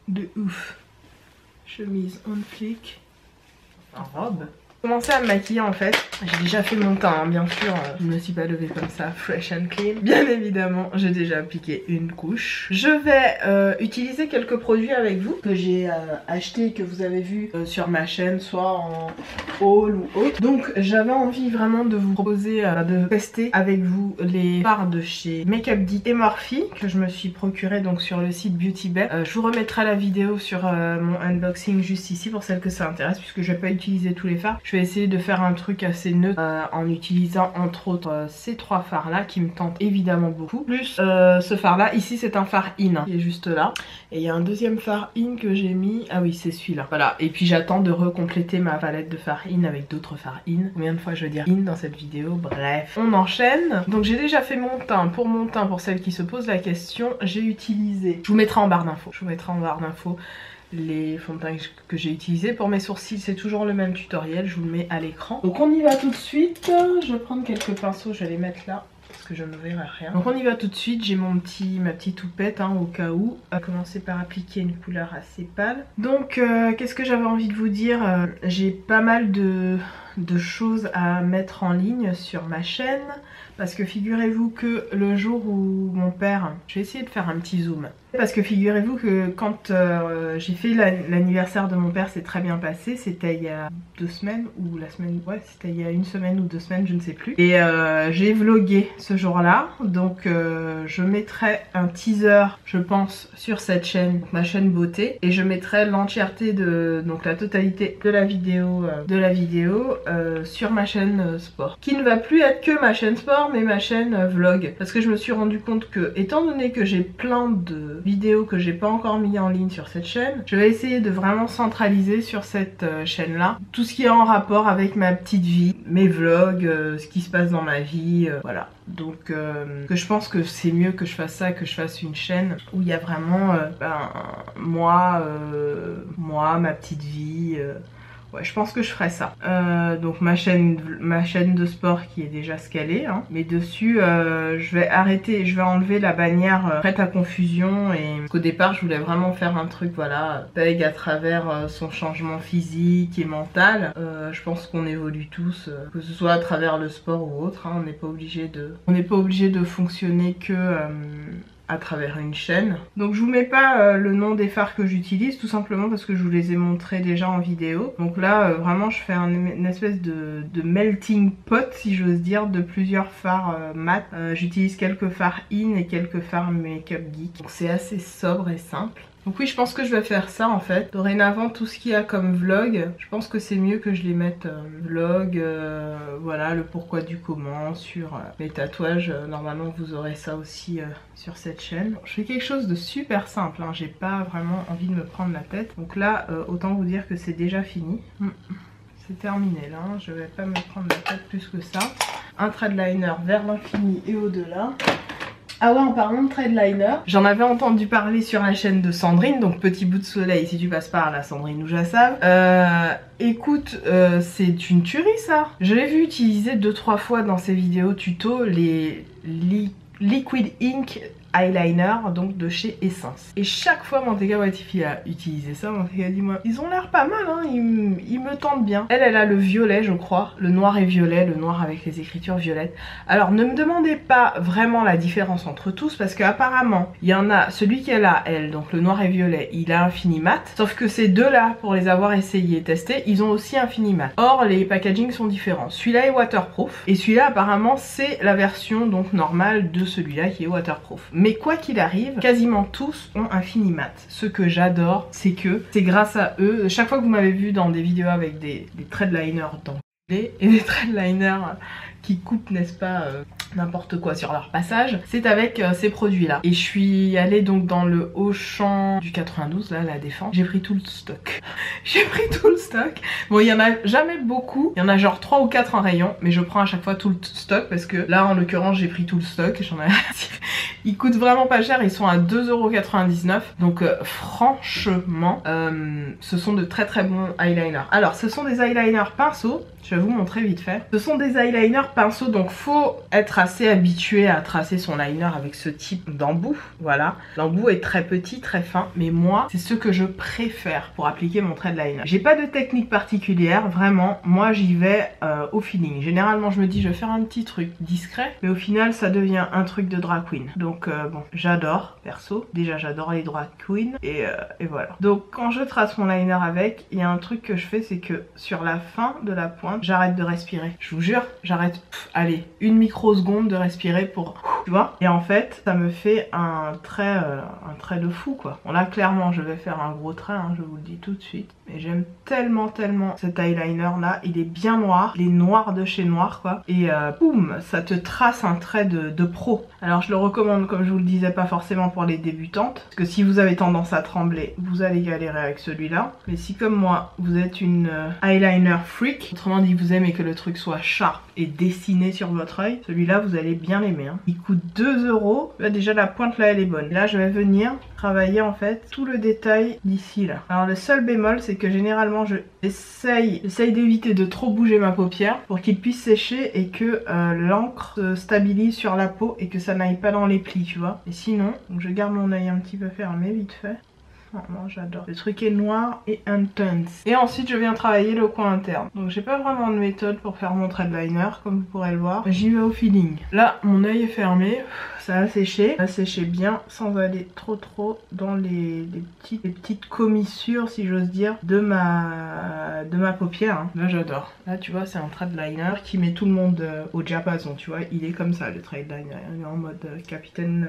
de ouf. Chemise on flic, robe. J'ai commencé à me maquiller en fait. J'ai déjà fait mon teint, hein, bien sûr. Je ne me suis pas levée comme ça, fresh and clean. Bien évidemment, j'ai déjà appliqué une couche. Je vais utiliser quelques produits avec vous que j'ai acheté et que vous avez vu sur ma chaîne, soit en haul ou autre. Donc j'avais envie vraiment de vous proposer de tester avec vous les fards de chez Makeup Geek et Morphe que je me suis procuré donc sur le site Beauty Bay. Je vous remettrai la vidéo sur mon unboxing juste ici pour celles que ça intéresse, puisque je vais pas utiliser tous les fards. Je vais essayer de faire un truc assez neutre en utilisant entre autres ces trois fards là qui me tentent évidemment beaucoup. Plus ce fard là, ici c'est un fard in hein, qui est juste là. Et il y a un deuxième fard in que j'ai mis, ah oui c'est celui-là. Voilà, et puis j'attends de recompléter ma palette de fard in avec d'autres fards in. Combien de fois je veux dire in dans cette vidéo? Bref, on enchaîne. Donc j'ai déjà fait mon teint. Pour mon teint, pour celles qui se posent la question, j'ai utilisé, je vous mettrai en barre d'infos, les fonds de teint que j'ai utilisés. Pour mes sourcils c'est toujours le même tutoriel, je vous le mets à l'écran. Donc on y va tout de suite. Je vais prendre quelques pinceaux, je vais les mettre là parce que je ne verrai rien. Donc on y va tout de suite, j'ai ma petite houppette hein, au cas où. On va commencer par appliquer une couleur assez pâle. Donc qu'est-ce que j'avais envie de vous dire, j'ai pas mal de choses à mettre en ligne sur ma chaîne. Parce que figurez-vous que le jour où mon père... Je vais essayer de faire un petit zoom. Parce que figurez-vous que quand j'ai fait l'anniversaire de mon père, c'est très bien passé. C'était il y a 2 semaines ou la semaine... Ouais, c'était il y a 1 semaine ou 2 semaines, je ne sais plus. Et j'ai vlogué ce jour-là. Donc je mettrai un teaser, je pense, sur cette chaîne, ma chaîne beauté. Et je mettrai l'entièreté de... donc la totalité de la vidéo, sur ma chaîne sport. Qui ne va plus être que ma chaîne sport, mais ma chaîne vlog, parce que je me suis rendu compte que, étant donné que j'ai plein de vidéos que j'ai pas encore mis en ligne sur cette chaîne, je vais essayer de vraiment centraliser sur cette chaîne là tout ce qui est en rapport avec ma petite vie, mes vlogs, ce qui se passe dans ma vie, voilà. Donc que je pense que c'est mieux que je fasse ça, que je fasse une chaîne où il y a vraiment moi, ma petite vie. Ouais, je pense que je ferai ça. Donc ma chaîne de sport qui est déjà scalée, hein. Mais dessus, je vais arrêter, je vais enlever la bannière prête à confusion. Et parce qu'au départ, je voulais vraiment faire un truc, voilà, Peg à travers son changement physique et mental. Je pense qu'on évolue tous, que ce soit à travers le sport ou autre. Hein. On n'est pas obligé de fonctionner que à travers une chaîne. Donc je vous mets pas le nom des fards que j'utilise, tout simplement parce que je vous les ai montrés déjà en vidéo. Donc là vraiment je fais une espèce de melting pot, si j'ose dire, de plusieurs fards mat. J'utilise quelques fards in et quelques fards Makeup Geek. Donc c'est assez sobre et simple. Donc oui, je pense que je vais faire ça en fait. Dorénavant, tout ce qu'il y a comme vlog, je pense que c'est mieux que je les mette vlog, voilà, le pourquoi du comment, sur mes tatouages. Normalement, vous aurez ça aussi sur cette chaîne. Je fais quelque chose de super simple, hein. J'ai pas vraiment envie de me prendre la tête. Donc là, autant vous dire que c'est déjà fini. C'est terminé là, hein. Je vais pas me prendre la tête plus que ça. Un thread liner vers l'infini et au-delà. Ah ouais, en parlant de thread liner, j'en avais entendu parler sur la chaîne de Sandrine, donc Petit Bout de Soleil, si tu passes par là, Sandrine ou Jassav. Écoute, c'est une tuerie ça. Je l'ai vu utiliser 2-3 fois dans ses vidéos tuto les Liquid Ink eyeliner, donc de chez Essence. Et chaque fois Manteca Watifi a utilisé ça, Manteca dit moi, ils ont l'air pas mal, hein, ils me tentent bien. Elle a le violet je crois, le noir et violet, le noir avec les écritures violettes. Alors ne me demandez pas vraiment la différence entre tous, parce qu'apparemment il y en a, celui qu'elle a elle, donc le noir et violet, il a un fini mat, sauf que ces deux là, pour les avoir essayés et testés, ils ont aussi un fini mat. Or les packagings sont différents, celui-là est waterproof, et celui-là apparemment c'est la version donc normale de celui-là qui est waterproof. Mais quoi qu'il arrive, quasiment tous ont un fini mat. Ce que j'adore, c'est que c'est grâce à eux. Chaque fois que vous m'avez vu dans des vidéos avec des thread liners d'enculés et des thread liners qui coupent, n'est-ce pas, n'importe quoi sur leur passage, c'est avec ces produits là. Et je suis allée donc dans le Auchan du 92, là, la Défense. J'ai pris tout le stock. J'ai pris tout le stock. Bon, il y en a jamais beaucoup. Il y en a genre 3 ou 4 en rayon, mais je prends à chaque fois tout le stock parce que là, en l'occurrence, j'ai pris tout le stock. J'en ai... Ils coûtent vraiment pas cher, ils sont à 2,99 €. Donc franchement, ce sont de très très bons eyeliners. Alors, ce sont des eyeliners pinceaux. Je vais vous montrer vite fait. Ce sont des eyeliners pinceau, donc faut être assez habitué à tracer son liner avec ce type d'embout. Voilà, l'embout est très petit, très fin, mais moi c'est ce que je préfère pour appliquer mon trait de liner. J'ai pas de technique particulière, vraiment, moi j'y vais au feeling. Généralement je me dis je vais faire un petit truc discret, mais au final ça devient un truc de drag queen. Donc bon, j'adore, perso, déjà j'adore les drag queens, et voilà. Donc quand je trace mon liner avec, il y a un truc que je fais, c'est que sur la fin de la pointe, j'arrête de respirer. Je vous jure, j'arrête, allez, une microseconde de respirer pour, tu vois. Et en fait, ça me fait un trait de fou, quoi. Bon là, clairement, je vais faire un gros trait, hein, je vous le dis tout de suite. Mais j'aime tellement cet eyeliner là, il est bien noir, il est noir de chez noir, quoi. Et boum, ça te trace un trait de pro. Alors je le recommande, comme je vous le disais, pas forcément pour les débutantes, parce que si vous avez tendance à trembler, vous allez galérer avec celui-là. Mais si comme moi, vous êtes une eyeliner freak, autrement dit vous aimez que le truc soit sharp et dessiné sur votre œil, celui-là vous allez bien l'aimer, hein. Il coûte 2 €. Là déjà la pointe là elle est bonne. Là je vais venir travailler en fait tout le détail d'ici là. Alors le seul bémol, c'est que généralement j'essaye d'éviter de trop bouger ma paupière pour qu'il puisse sécher et que l'encre se stabilise sur la peau et que ça n'aille pas dans les plis, tu vois. Et sinon, donc je garde mon œil un petit peu fermé vite fait. Moi j'adore. Le truc est noir et intense. Et ensuite je viens travailler le coin interne. Donc j'ai pas vraiment de méthode pour faire mon trait de liner, comme vous pourrez le voir. J'y vais au feeling. Là mon œil est fermé. Ça a séché. Ça a séché bien sans aller trop dans les petites commissures, si j'ose dire, de ma paupière, hein. Là j'adore. Là tu vois, c'est un trait de liner qui met tout le monde au diapason, tu vois. Il est comme ça le trait de liner. Il est en mode capitaine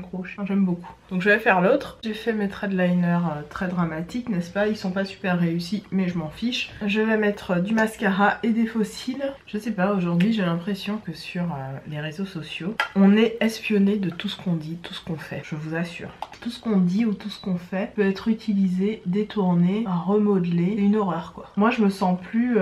Crouch. J'aime beaucoup. Donc je vais faire l'autre. J'ai fait mes traits de liner très dramatiques, n'est-ce pas? Ils sont pas super réussis, mais je m'en fiche. Je vais mettre du mascara et des faux cils. Je sais pas, aujourd'hui j'ai l'impression que sur les réseaux sociaux, on est espionné de tout ce qu'on dit, tout ce qu'on fait, je vous assure. Tout ce qu'on dit ou tout ce qu'on fait peut être utilisé, détourné, remodelé. C'est une horreur, quoi. Moi je me sens plus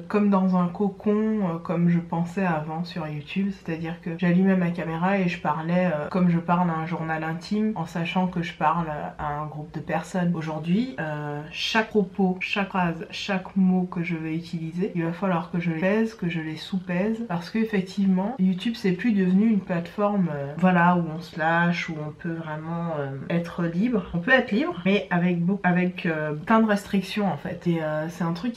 comme dans un cocon, comme je pensais avant sur YouTube, c'est-à-dire que j'allumais ma caméra et je parlais comme je parle à un journal intime, en sachant que je parle à un groupe de personnes. Aujourd'hui, chaque propos, chaque phrase, chaque mot que je vais utiliser, il va falloir que je les pèse, que je les sous-pèse, parce qu'effectivement, YouTube c'est plus devenu une plateforme voilà, où on se lâche, où on peut vraiment être libre. On peut être libre, mais avec plein de restrictions en fait. Et c'est un truc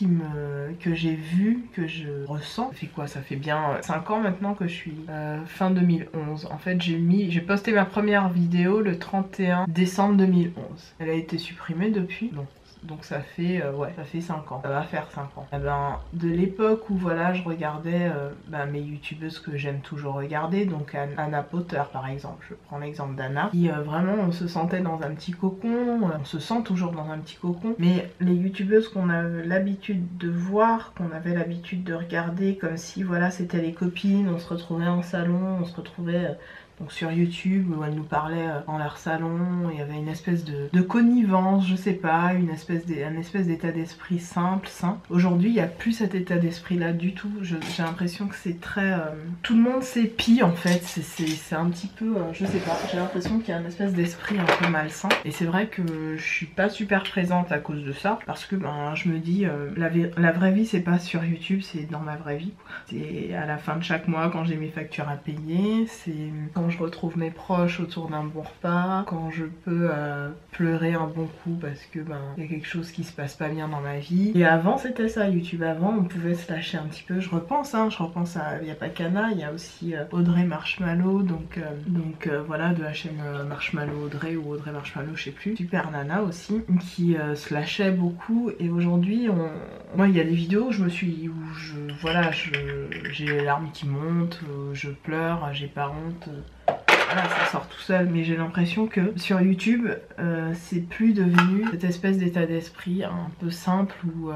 que j'ai vu, que je ressens. Ça fait quoi? Ça fait bien 5 ans maintenant que je suis fin 2011. En fait, j'ai posté ma première vidéo le 31 décembre 2011. Elle a été supprimée depuis. Bon. Donc ça fait, ouais, ça fait 5 ans. Ça va faire 5 ans. Et ben, de l'époque où voilà, je regardais mes youtubeuses que j'aime toujours regarder, donc Anna Potter par exemple. Je prends l'exemple d'Anna, qui vraiment on se sentait dans un petit cocon, on se sent toujours dans un petit cocon, mais les youtubeuses qu'on a l'habitude de voir, qu'on avait l'habitude de regarder comme si voilà c'était les copines, on se retrouvait en salon, on se retrouvait... donc sur YouTube où elles nous parlaient dans leur salon, il y avait une espèce de connivence, je sais pas, un espèce d'état d'esprit simple, sain. Aujourd'hui il n'y a plus cet état d'esprit là du tout, j'ai l'impression que c'est très... tout le monde s'épie en fait, c'est un petit peu, je sais pas, j'ai l'impression qu'il y a une espèce d'esprit un peu malsain. Et c'est vrai que je suis pas super présente à cause de ça, parce que ben, je me dis, la vraie vie c'est pas sur YouTube, c'est dans ma vraie vie. C'est à la fin de chaque mois quand j'ai mes factures à payer, c'est quand je retrouve mes proches autour d'un bon repas, quand je peux pleurer un bon coup parce que ben il y a quelque chose qui se passe pas bien dans ma vie. Et avant c'était ça, YouTube avant on pouvait se lâcher un petit peu, je repense à, il n'y a pas qu'Anna, il y a aussi Audrey Marshmallow, donc voilà, de la chaîne Marshmallow Audrey ou Audrey Marshmallow, je sais plus. Super Nana aussi, qui se lâchait beaucoup. Et aujourd'hui, moi il y a des vidéos où j'ai les larmes qui montent, je pleure, j'ai pas honte. Voilà, ça sort tout seul, mais j'ai l'impression que sur YouTube, c'est plus devenu cette espèce d'état d'esprit un peu simple où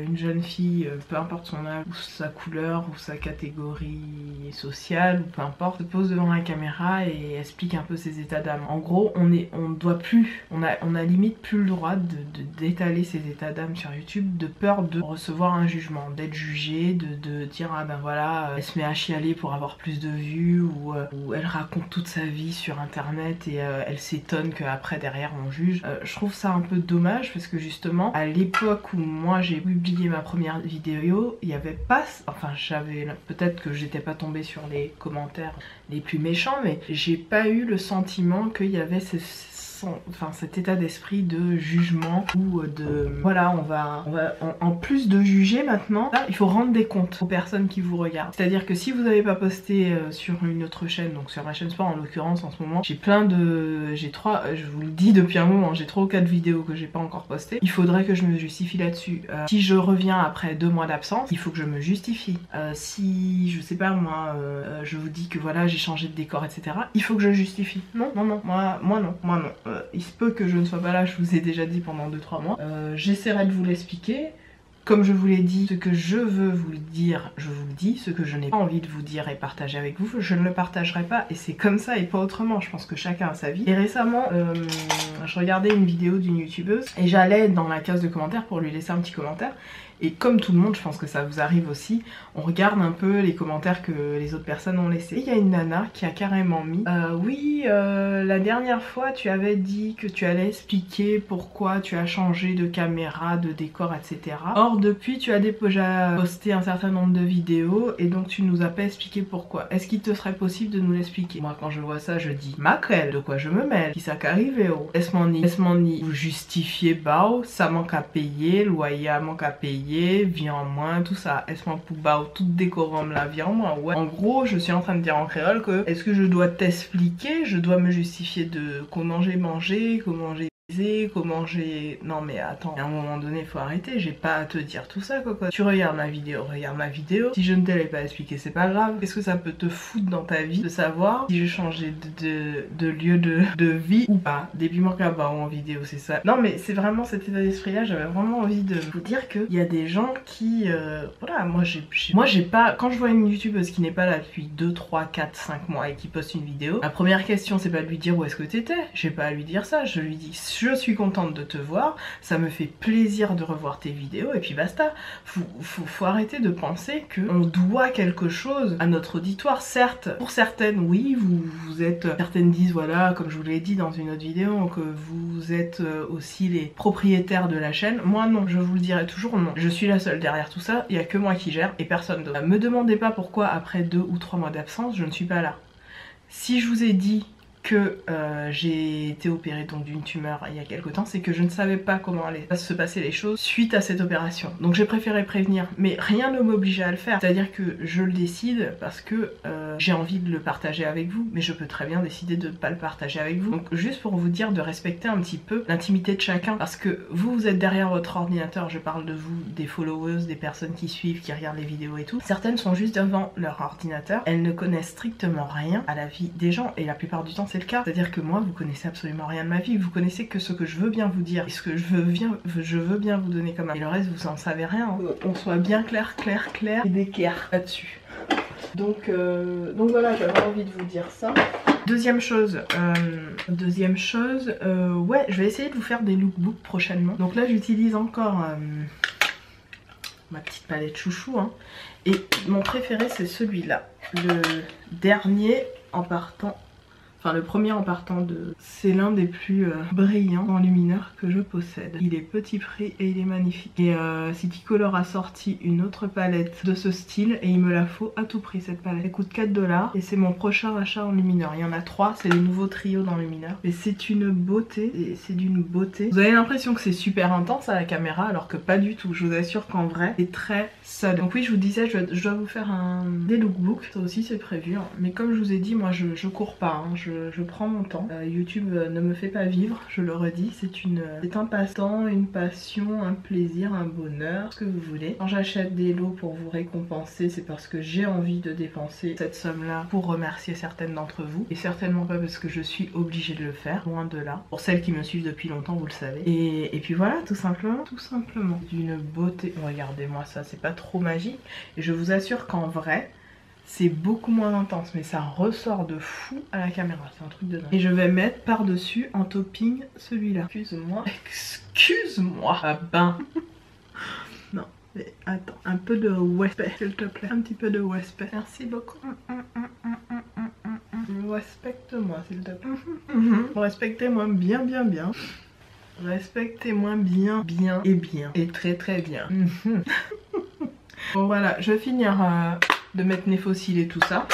une jeune fille, peu importe son âge, ou sa couleur, ou sa catégorie sociale, ou peu importe, se pose devant la caméra et explique un peu ses états d'âme. En gros, on a limite plus le droit d'étaler ses états d'âme sur YouTube, de peur de recevoir un jugement, d'être jugé, de dire ah ben voilà, elle se met à chialer pour avoir plus de vues, ou elle raconte toute sa vie sur internet et elle s'étonne qu'après derrière on juge. Je trouve ça un peu dommage parce que justement à l'époque où moi j'ai publié ma première vidéo, il n'y avait pas... Enfin j'avais... Peut-être que j'étais pas tombée sur les commentaires les plus méchants, mais j'ai pas eu le sentiment qu'il y avait cet état d'esprit de jugement ou de voilà, on va en plus de juger maintenant, là, il faut rendre des comptes aux personnes qui vous regardent. C'est à dire que si vous n'avez pas posté sur une autre chaîne, donc sur ma chaîne sport en l'occurrence en ce moment, j'ai je vous le dis depuis un moment, j'ai 3 ou 4 vidéos que j'ai pas encore postées. Il faudrait que je me justifie là-dessus. Si je reviens après 2 mois d'absence, il faut que je me justifie. Si je sais pas moi, je vous dis que voilà j'ai changé de décor etc, il faut que je justifie. Non, moi non. Il se peut que je ne sois pas là, je vous ai déjà dit pendant 2-3 mois. J'essaierai de vous l'expliquer. Comme je vous l'ai dit, ce que je veux vous le dire, je vous le dis. Ce que je n'ai pas envie de vous dire et partager avec vous, je ne le partagerai pas. Et c'est comme ça et pas autrement. Je pense que chacun a sa vie. Et récemment, je regardais une vidéo d'une youtubeuse et j'allais dans la case de commentaires pour lui laisser un petit commentaire. Et comme tout le monde, je pense que ça vous arrive aussi, on regarde un peu les commentaires que les autres personnes ont laissés. Et il y a une nana qui a carrément mis oui, la dernière fois tu avais dit que tu allais expliquer pourquoi tu as changé de caméra, de décor, etc. Or depuis tu as déjà posté un certain nombre de vidéos et donc tu nous as pas expliqué pourquoi. Est-ce qu'il te serait possible de nous l'expliquer? Moi quand je vois ça je dis macrel, de quoi je me mêle? Qui ça qu'arrive oh? Laisse-moi ni vous justifier bao, ça manque à payer, loyer manque à payer, viens en moins, tout ça, est-ce mon poubao, tout décorum là, viens en moins, ouais. En gros, je suis en train de dire en créole que est-ce que je dois t'expliquer, je dois me justifier de comment j'ai mangé, comment j'ai comment j'ai... Non mais attends, à un moment donné il faut arrêter, j'ai pas à te dire tout ça quoi. Tu regardes ma vidéo, si je ne te l'ai pas expliqué c'est pas grave. Qu'est-ce que ça peut te foutre dans ta vie de savoir si j'ai changé de lieu de vie ou pas? Depuis mon cabas en vidéo, c'est ça. Non mais c'est vraiment cet état d'esprit là, j'avais vraiment envie de vous dire qu'il y a des gens qui... voilà, moi j'ai pas... Quand je vois une youtubeuse qui n'est pas là depuis 2, 3, 4, 5 mois et qui poste une vidéo, la première question c'est pas de lui dire où est-ce que t'étais, j'ai pas à lui dire ça, je lui dis je suis contente de te voir, ça me fait plaisir de revoir tes vidéos et puis basta. Faut arrêter de penser qu'on doit quelque chose à notre auditoire. Certes, pour certaines, oui, vous êtes... Certaines disent, voilà, comme je vous l'ai dit dans une autre vidéo, que vous êtes aussi les propriétaires de la chaîne. Moi non, je vous le dirai toujours non. Je suis la seule derrière tout ça, il n'y a que moi qui gère et personne d'autre. Me demandez pas pourquoi après 2 ou 3 mois d'absence, je ne suis pas là. Si je vous ai dit que j'ai été opérée donc d'une tumeur il y a quelques temps, c'est que je ne savais pas comment allaient se passer les choses suite à cette opération. Donc j'ai préféré prévenir, mais rien ne m'obligeait à le faire. C'est-à-dire que je le décide parce que j'ai envie de le partager avec vous, mais je peux très bien décider de ne pas le partager avec vous. Donc juste pour vous dire de respecter un petit peu l'intimité de chacun, parce que vous êtes derrière votre ordinateur, je parle de vous, des followers, des personnes qui suivent, qui regardent les vidéos et tout. Certaines sont juste devant leur ordinateur, elles ne connaissent strictement rien à la vie des gens et la plupart du temps c'est le cas. C'est-à-dire que moi vous connaissez absolument rien de ma vie, vous connaissez que ce que je veux bien vous dire et ce que je veux bien vous donner comme... Et le reste vous en savez rien, hein. On soit bien clair et d'équerre là-dessus. Donc voilà, j'avais envie de vous dire ça. Deuxième chose, ouais, je vais essayer de vous faire des lookbooks prochainement. Donc là j'utilise encore ma petite palette chouchou, hein. Et mon préféré c'est celui-là, le dernier en partant... Enfin le premier en partant de... C'est l'un des plus brillants enlumineurs que je possède. Il est petit prix et il est magnifique. Et Citycolor a sorti une autre palette de ce style et il me la faut à tout prix cette palette. Elle coûte 4 $. Et c'est mon prochain achat enlumineur. Il y en a 3, c'est les nouveaux trios d'enlumineurs. Et c'est une beauté, c'est d'une beauté. Vous avez l'impression que c'est super intense à la caméra alors que pas du tout. Je vous assure qu'en vrai c'est très subtle. Donc oui, je vous disais, je dois vous faire des lookbooks. Ça aussi c'est prévu, hein. Mais comme je vous ai dit, moi je cours pas, hein. Je prends mon temps. YouTube ne me fait pas vivre, je le redis, c'est un passe-temps, une passion, un plaisir, un bonheur, ce que vous voulez. Quand j'achète des lots pour vous récompenser, c'est parce que j'ai envie de dépenser cette somme-là pour remercier certaines d'entre vous. Et certainement pas parce que je suis obligée de le faire, loin de là. Pour celles qui me suivent depuis longtemps, vous le savez. Et puis voilà, tout simplement. D'une beauté. Regardez-moi ça, c'est pas trop magique. Et je vous assure qu'en vrai, c'est beaucoup moins intense, mais ça ressort de fou à la caméra, c'est un truc de dingue. Et je vais mettre par-dessus en topping celui-là. Excuse-moi. Ah ben. Non, mais attends, un peu de respect, s'il te plaît. Un petit peu de respect. Merci beaucoup. respecte-moi s'il te plaît. Respectez-moi bien. Respectez-moi bien et bien. Et très bien. Bon voilà, je vais finir de mettre mes fossiles et tout ça.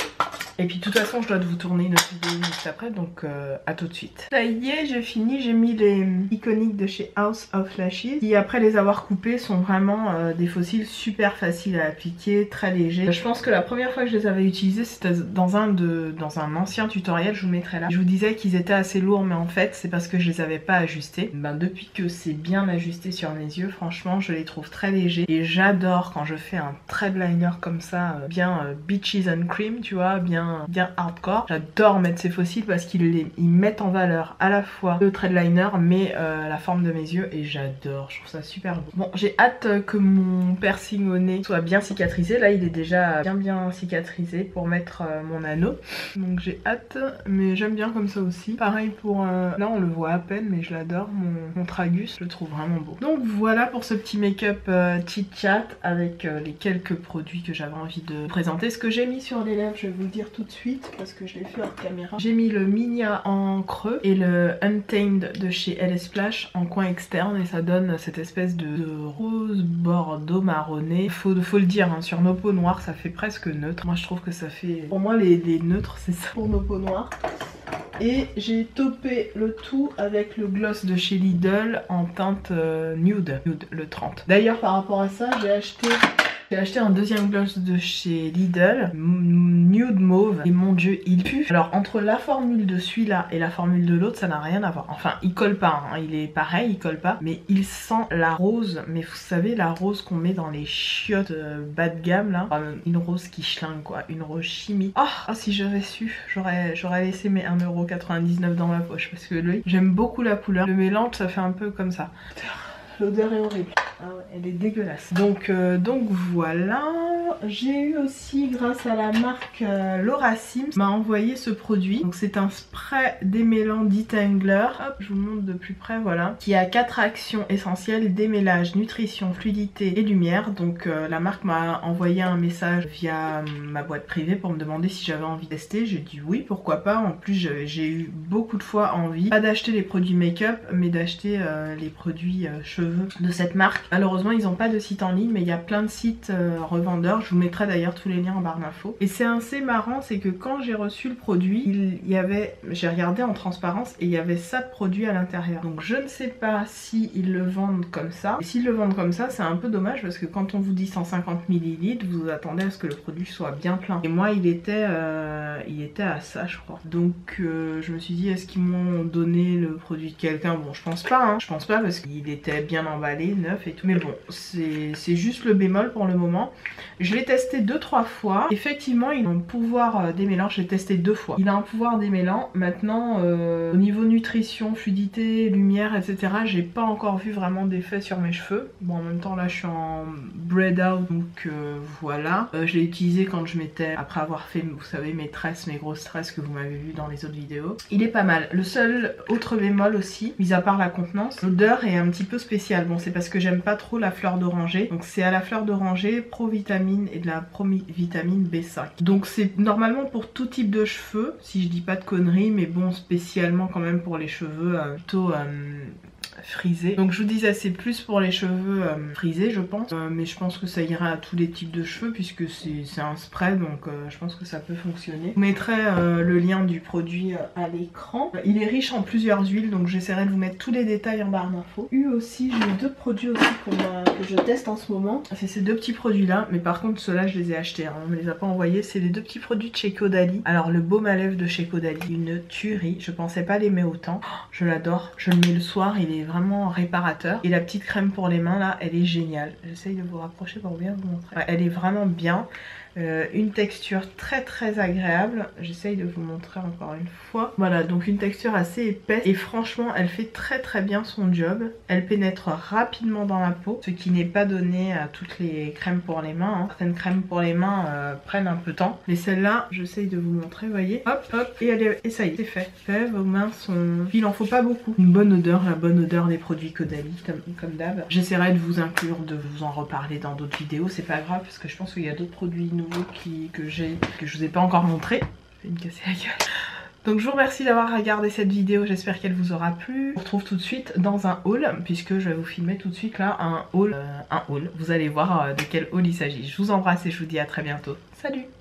Et puis de toute façon je dois vous tourner une autre vidéo juste après, donc à tout de suite. Ça y est, j'ai fini, j'ai mis les iconiques de chez House of Lashes qui après les avoir coupés sont vraiment des fossiles super faciles à appliquer, très légers. Je pense que la première fois que je les avais utilisés c'était dans un ancien tutoriel, je vous mettrai là. Je vous disais qu'ils étaient assez lourds mais en fait c'est parce que je les avais pas ajustés. Ben, depuis que c'est bien ajusté sur mes yeux, franchement je les trouve très légers et j'adore quand je fais un thread liner comme ça, bien beaches and cream, tu vois, bien hardcore. J'adore mettre ces fossiles parce qu'ils mettent en valeur à la fois le thread liner mais la forme de mes yeux et j'adore, je trouve ça super beau. Bon, j'ai hâte que mon piercing au nez soit bien cicatrisé. Là il est déjà bien cicatrisé pour mettre mon anneau, donc j'ai hâte, mais j'aime bien comme ça aussi. Pareil pour là on le voit à peine mais je l'adore, mon tragus, je le trouve vraiment beau. Donc voilà pour ce petit make-up chit chat avec les quelques produits que j'avais envie de présenter. Ce que j'ai mis sur les lèvres, je vais vous le dire tout de suite parce que je l'ai fait hors caméra. J'ai mis le Minia en creux et le Untamed de chez LS Splash en coin externe et ça donne cette espèce de rose bordeaux marronné. Faut le dire, hein, sur nos peaux noires ça fait presque neutre. Moi je trouve que ça fait... Pour moi les neutres c'est ça pour nos peaux noires. Et j'ai topé le tout avec le gloss de chez Lidl en teinte nude, le 30. D'ailleurs par rapport à ça j'ai acheté un deuxième gloss de chez Lidl, nude mauve, et mon dieu il pue. Alors entre la formule de celui-là et la formule de l'autre ça n'a rien à voir. Enfin il colle pas, hein. Il est pareil, il colle pas, mais il sent la rose, mais vous savez la rose qu'on met dans les chiottes bas de gamme là, enfin, une rose qui schlingue quoi, une rose chimique. Oh si j'avais su, j'aurais laissé mes 1,99 € dans ma poche parce que lui, j'aime beaucoup la couleur. Le mélange ça fait un peu comme ça. L'odeur est horrible. Ah ouais, elle est dégueulasse. Donc voilà. J'ai eu aussi, grâce à la marque Laura Sims, m'a envoyé ce produit. Donc c'est un spray démêlant Detangler. Hop, je vous montre de plus près, voilà. Qui a 4 actions essentielles: démêlage, nutrition, fluidité et lumière. Donc la marque m'a envoyé un message via ma boîte privée pour me demander si j'avais envie de tester. J'ai dit oui, pourquoi pas. En plus j'ai eu beaucoup de fois envie, pas d'acheter les produits make-up, mais d'acheter les produits cheveux de cette marque. Malheureusement ils n'ont pas de site en ligne mais il y a plein de sites revendeurs, je vous mettrai d'ailleurs tous les liens en barre d'infos. Et c'est assez marrant, c'est que quand j'ai reçu le produit, j'ai regardé en transparence et il y avait ça de produit à l'intérieur. Donc je ne sais pas si ils le vendent comme ça. Et s'ils le vendent comme ça c'est un peu dommage parce que quand on vous dit 150 ml vous attendez à ce que le produit soit bien plein. Et moi il était à ça je crois. Donc je me suis dit est-ce qu'ils m'ont donné le produit de quelqu'un? Bon je pense pas, hein. Je pense pas parce qu'il était bien emballé, neuf et tout. Mais bon, c'est juste le bémol pour le moment. Je l'ai testé 2-3 fois. Effectivement, il a un pouvoir démêlant. Je l'ai testé 2 fois. Il a un pouvoir démêlant. Maintenant, au niveau nutrition, fluidité, lumière, etc., j'ai pas encore vu vraiment d'effet sur mes cheveux. Bon, en même temps, là, je suis en braid out, donc voilà. Je l'ai utilisé quand je m'étais, après avoir fait, vous savez, mes tresses, mes grosses tresses que vous m'avez vu dans les autres vidéos. Il est pas mal. Le seul autre bémol aussi, mis à part la contenance, l'odeur est un petit peu spéciale. Bon, c'est parce que j'aime pas trop la fleur d'oranger. Donc c'est à la fleur d'oranger, provitamine et de la provitamine B5. Donc c'est normalement pour tout type de cheveux, si je dis pas de conneries, mais bon, spécialement quand même pour les cheveux plutôt frisés. Donc je vous disais c'est plus pour les cheveux frisés je pense, mais je pense que ça ira à tous les types de cheveux puisque c'est un spray, donc je pense que ça peut fonctionner. Je vous mettrai le lien du produit à l'écran. Il est riche en plusieurs huiles, donc j'essaierai de vous mettre tous les détails en barre d'infos. Aussi j'ai 2 produits aussi que je teste en ce moment. C'est ces 2 petits produits là, mais par contre ceux-là je les ai achetés, hein. On me les a pas envoyés. C'est les 2 petits produits de chez Caudalie. Alors le baume à lèvres de chez Caudalie, une tuerie. Je pensais pas l'aimer autant. Je l'adore, je le mets le soir, il est vraiment réparateur. Et la petite crème pour les mains là, elle est géniale. J'essaye de vous rapprocher pour bien vous montrer. Ouais, elle est vraiment bien. Une texture très agréable. J'essaye de vous montrer encore une fois. Voilà, donc une texture assez épaisse et franchement elle fait très bien son job. Elle pénètre rapidement dans la peau, ce qui n'est pas donné à toutes les crèmes pour les mains, hein. Certaines crèmes pour les mains prennent un peu de temps, mais celle-là j'essaye de vous montrer, vous voyez, hop et ça y est, c'est fait. Vos mains sont... Il en faut pas beaucoup. Une bonne odeur, la bonne odeur des produits Caudalie comme d'hab. J'essaierai de vous inclure, de vous en reparler dans d'autres vidéos, c'est pas grave parce que je pense qu'il y a d'autres produits nouveaux que je vous ai pas encore montré. Je vais me casser la gueule. Donc je vous remercie d'avoir regardé cette vidéo, j'espère qu'elle vous aura plu. On se retrouve tout de suite dans un haul, puisque je vais vous filmer tout de suite là un haul. Vous allez voir de quel haul il s'agit. Je vous embrasse et je vous dis à très bientôt. Salut!